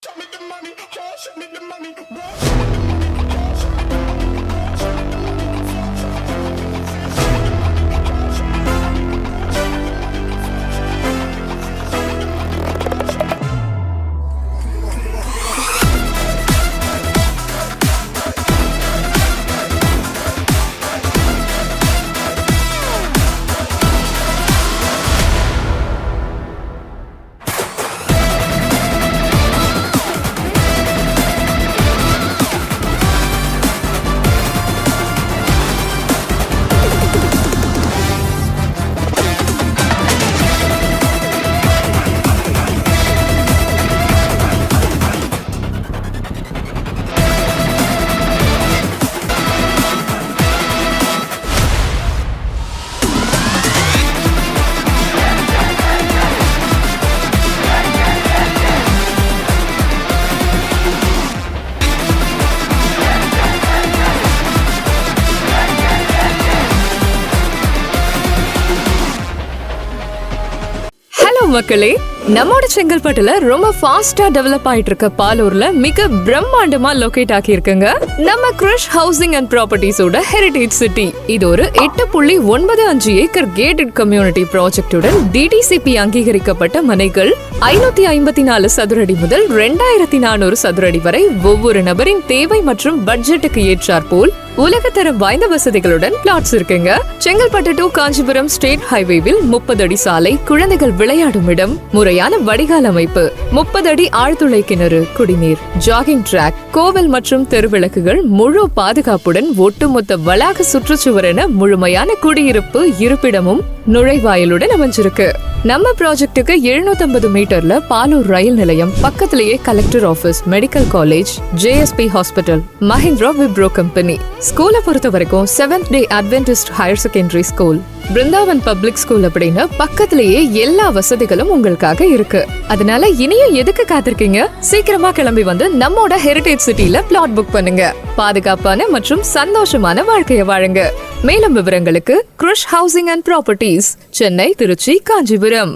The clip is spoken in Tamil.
Show me the money, oh, show me the money, bro. Show me the money, oh, show me the money, bro. Show me the money, show me the money, show me the money, oh, show me the money, show me the money, மக்களே, நம்மோட செங்கல்பட்டுல ரொம்ப ஃபாஸ்டா டெவலப் ஆயிட்டு இருக்க பாலூர்ல மிக பிரம்மாண்டமா லொகேட் ஆகி இருக்குங்க நம்ம கிருஷ் ஹவுசிங் அண்ட் ப்ராப்பர்ட்டிஸோட ஹெரிடேஜ் சிட்டி. இது ஒரு 8.95 ஏக்கர் கேட்டட் கம்யூனிட்டி ப்ராஜெக்டுடன் டிடிசிபி அங்கீகரிக்கப்பட்ட மனைகள் 554 சதுரடி முதல் 2400 சதுரடி வரை ஒவ்வொரு நபரின் தேவை மற்றும் பட்ஜெட்டுக்கு ஏற்றார் போல் உலகத்தரம் வாய்ந்த வசதிகளுடன் பிளாட்ஸ் இருக்குங்க. செங்கல்பட்டு டு காஞ்சிபுரம் ஸ்டேட் ஹைவேவில் 30 அடி சாலை, குழந்தைகள் விளையாடும் இடம், முறையான வடிகால் அமைப்பு, 30 அடி ஆழ்துளை கிணறு, குடிநீர், ஜாகிங் டிராக், கோவில் மற்றும் தெருவிளக்குகள், முழு பாதுகாப்புடன் ஒட்டுமொத்த வளாக சுற்றுச்சுவர் என முழுமையான குடியிருப்பு இருப்பிடமும் நுழைவாயிலுடன் அமைஞ்சிருக்கு. நம்ம ப்ராஜெக்டுக்கு 750 மீட்டர்ல பாலூர் ரயில் நிலையம், பக்கத்திலேயே collector office, medical college, JSP hospital, Mahindra Wipro company. ஸ்கூலை பொறுத்த வரைக்கும் seventh day Adventist higher secondary school, Brindavan public school அப்படின்னு பக்கத்திலேயே எல்லா வசதிகளும் உங்களுக்காக இருக்கு. அதனால இனியும் எதுக்கு காத்திருக்கீங்க? சீக்கிரமா கிளம்பி வந்து நம்மோட ஹெரிடேஜ் சிட்டில பிளாட் புக் பண்ணுங்க. பாதுகாப்பான மற்றும் சந்தோஷமான வாழ்க்கையை வாழுங்க. மேலும் விவரங்களுக்கு Krish housing and properties, Chennai, Trichy, Kanchipuram.